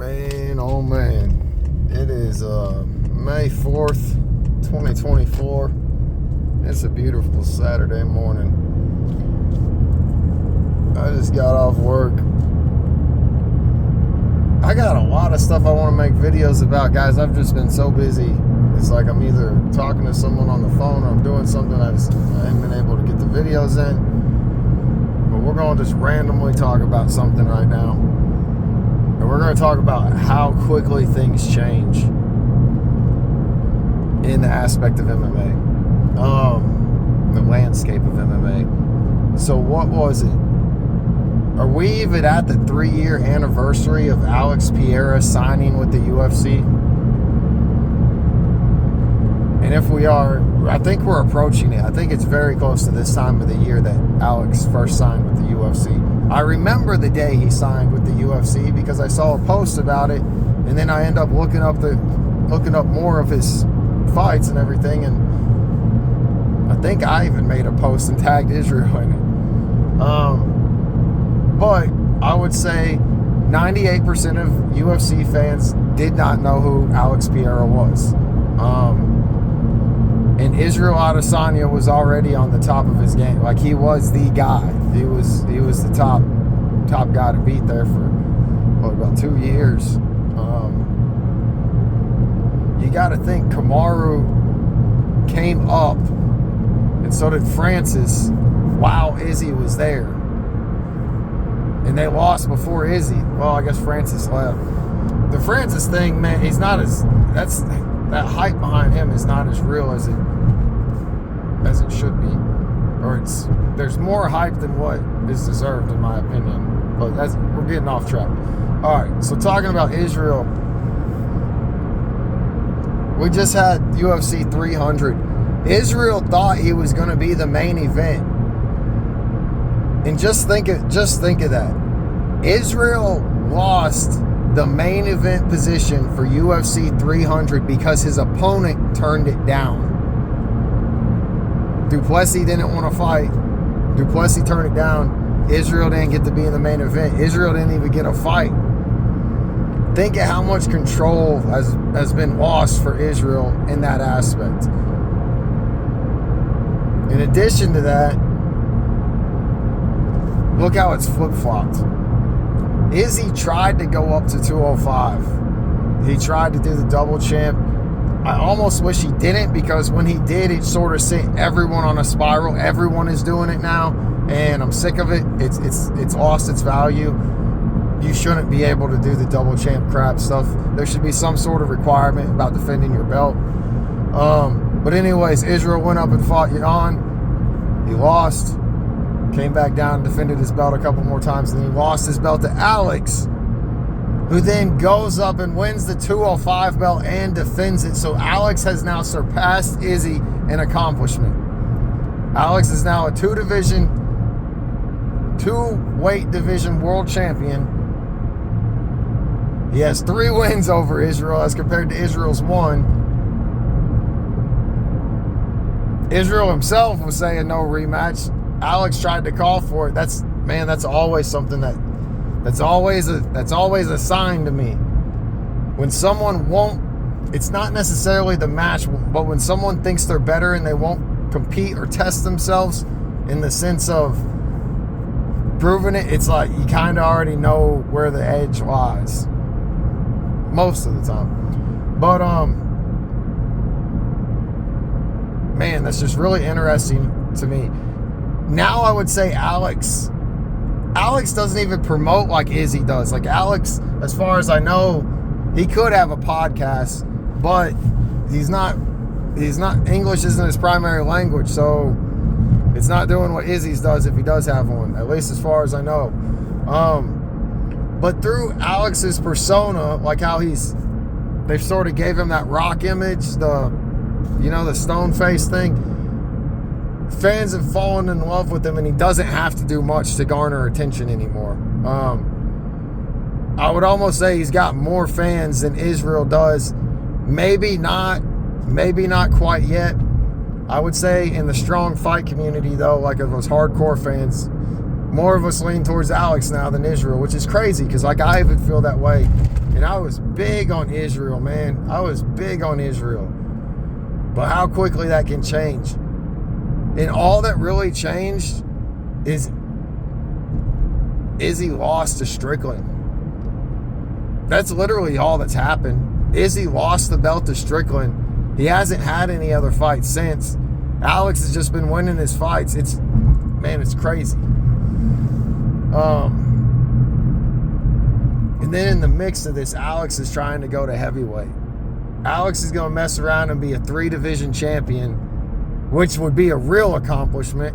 Man, oh man. It is May 4th, 2024. It's a beautiful Saturday morning. I just got off work. I got a lot of stuff I want to make videos about, guys. I've just been so busy. It's like I'm either talking to someone on the phone or I'm doing something. I haven't been able to get the videos in. But we're going to just randomly talk about something right now. And we're going to talk about how quickly things change in the aspect of MMA. The landscape of MMA. So what was it? Are we even at the 3-year anniversary of Alex Pereira signing with the UFC? And if we are, I think we're approaching it. I think it's very close to this time of the year that Alex first signed with the UFC. I remember the day he signed with the UFC because I saw a post about it, and then I end up looking up more of his fights and everything, and I think I even made a post and tagged Israel in it. But I would say 98% of UFC fans did not know who Alex Pereira was. And Israel Adesanya was already on the top of his game. Like, he was the guy. He was the top guy to beat there for about 2 years. You got to think Kamaru came up, and so did Francis while Izzy was there. And they lost before Izzy. Well, I guess Francis left. The Francis thing, man, he's not as... that hype behind him is not as real as it should be. Or there's more hype than what is deserved, in my opinion. But we're getting off track. All right, so talking about Israel, we just had UFC 300. Israel thought he was going to be the main event. And just think of that. Israel lost the main event position for UFC 300 because his opponent turned it down. Duplessis didn't want to fight. Duplessis turned it down. Israel didn't get to be in the main event. Israel didn't even get a fight. Think of how much control has been lost for Israel in that aspect. In addition to that, look how it's flip-flopped. Izzy tried to go up to 205. He tried to do the double champ. I almost wish he didn't, because when he did, it sort of sent everyone on a spiral. Everyone is doing it now, and I'm sick of it. It's lost its value. You shouldn't be able to do the double champ crap stuff. There should be some sort of requirement about defending your belt. But anyways, Israel went up and fought Yan. He lost. Came back down and defended his belt a couple more times, and he lost his belt to Alex, who then goes up and wins the 205 belt and defends it. So Alex has now surpassed Izzy in accomplishment. Alex is now a two-weight division world champion. He has 3 wins over Israel as compared to Israel's 1. Israel himself was saying no rematch. Alex tried to call for it. That's always something that's always a sign to me. When someone won't, it's not necessarily the match, but when someone thinks they're better and they won't compete or test themselves in the sense of proving it, it's like you kind of already know where the edge lies most of the time. But man, that's just really interesting to me. Now I would say Alex doesn't even promote like Izzy does. Like, Alex, as far as I know, he could have a podcast, but he's not English isn't his primary language, so it's not doing what Izzy's does if he does have one, at least as far as I know. But through Alex's persona, like how they've sort of gave him that rock image, the stone face thing. Fans have fallen in love with him, and he doesn't have to do much to garner attention anymore. I would almost say he's got more fans than Israel does. Maybe not quite yet. I would say in the strong fight community, though, like of those hardcore fans, more of us lean towards Alex now than Israel, which is crazy, because like I even feel that way And I was big on Israel, man. I was big on Israel. But how quickly that can change. And all that really changed is Izzy lost to Strickland. That's literally all that's happened. Izzy lost the belt to Strickland. He hasn't had any other fights since. Alex has just been winning his fights. It's crazy. And then in the mix of this, Alex is trying to go to heavyweight. Alex is going to mess around and be a 3-division champion, which would be a real accomplishment.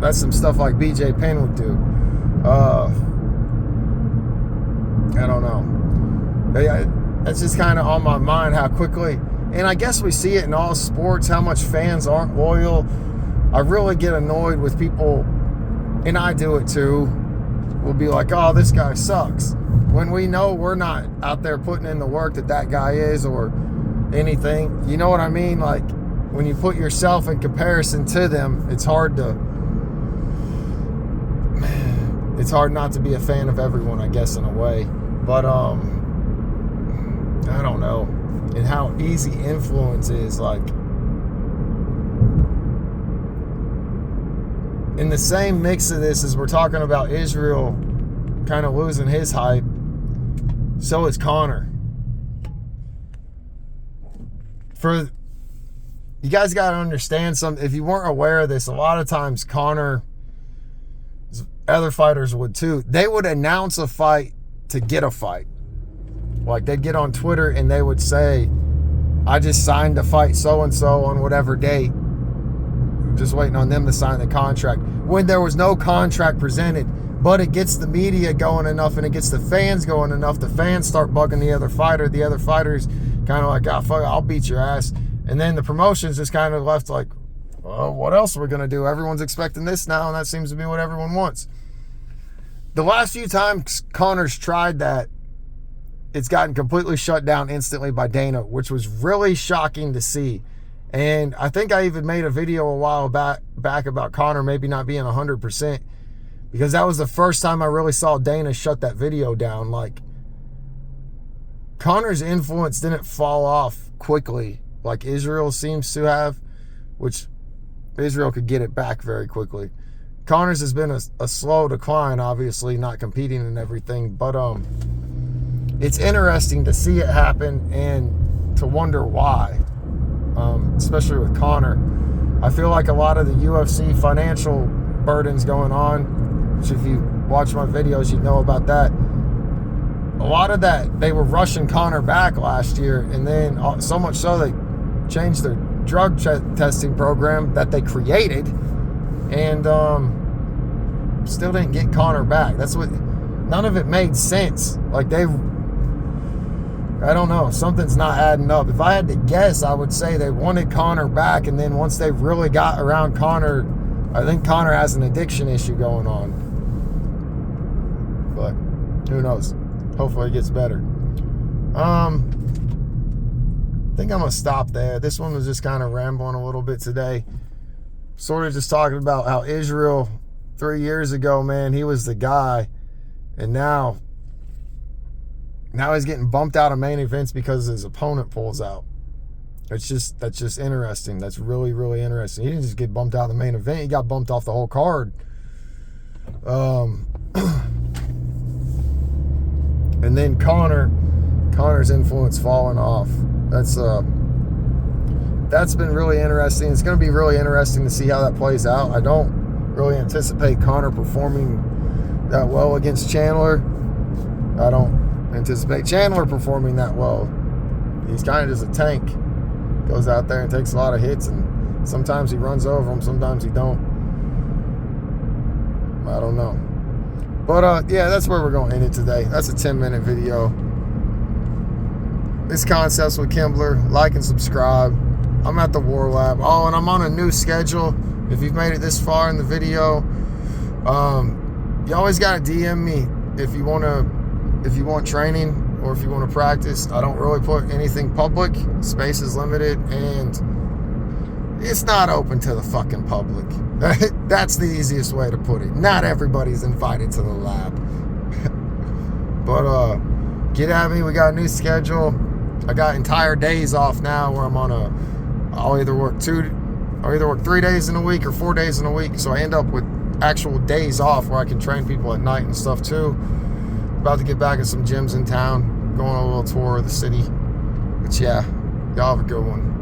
That's some stuff like BJ Penn would do. I don't know. That's just kind of on my mind how quickly, and I guess we see it in all sports, how much fans aren't loyal. I really get annoyed with people, and I do it too. We'll be like, oh, this guy sucks, when we know we're not out there putting in the work that guy is or anything. You know what I mean? Like, when you put yourself in comparison to them, it's hard not to be a fan of everyone, I guess, in a way. But I don't know. And how easy influence is, like, in the same mix of this as we're talking about Israel kind of losing his hype, so is Conor. You guys got to understand something. If you weren't aware of this, a lot of times Conor, other fighters would too, they would announce a fight to get a fight. Like, they'd get on Twitter and they would say, I just signed to fight so-and-so on whatever date. Just waiting on them to sign the contract. When there was no contract presented, but it gets the media going enough and it gets the fans going enough, the fans start bugging the other fighter. The other fighter's kind of like, oh, fuck, I'll beat your ass. And then the promotion's just kind of left like, well, what else are we going to do? Everyone's expecting this now, and that seems to be what everyone wants. The last few times Conor's tried that, it's gotten completely shut down instantly by Dana, which was really shocking to see. And I think I even made a video a while back about Conor maybe not being 100%, because that was the first time I really saw Dana shut that video down. Like, Conor's influence didn't fall off quickly like Israel seems to have, which Israel could get it back very quickly. Conor's has been a slow decline, obviously, not competing and everything, but it's interesting to see it happen and to wonder why, especially with Conor. I feel like a lot of the UFC financial burdens going on, which if you watch my videos, you know about that. A lot of that, they were rushing Conor back last year, and then so much so they changed their drug testing program that they created, and still didn't get Conor back. None of it made sense. Like, I don't know, something's not adding up. If I had to guess, I would say they wanted Conor back, and then once they really got around Conor, I think Conor has an addiction issue going on. But who knows? Hopefully it gets better. I think I'm going to stop there. This one was just kind of rambling a little bit today. Sort of just talking about how Israel, 3 years ago, man, he was the guy. And now he's getting bumped out of main events because his opponent pulls out. That's just interesting. That's really, really interesting. He didn't just get bumped out of the main event. He got bumped off the whole card. And then Conor's influence falling off. That's been really interesting. It's going to be really interesting to see how that plays out. I don't really anticipate Conor performing that well against Chandler. I don't anticipate Chandler performing that well. He's kind of just a tank. Goes out there and takes a lot of hits, and sometimes he runs over him, sometimes he don't. I don't know. But yeah, that's where we're going to end it today. That's a 10-minute video. This Concepts with Kimbler. Like and subscribe. I'm at the War Lab. Oh, and I'm on a new schedule. If you've made it this far in the video, you always got to DM me if you want training or if you want to practice. I don't really put anything public. Space is limited, and it's not open to the fucking public. That's the easiest way to put it. Not everybody's invited to the lab. But get at me. We got a new schedule. I got entire days off now where I'll either work 3 days in a week or 4 days in a week. So I end up with actual days off where I can train people at night and stuff too. About to get back in some gyms in town. Going on a little tour of the city. But yeah, y'all have a good one.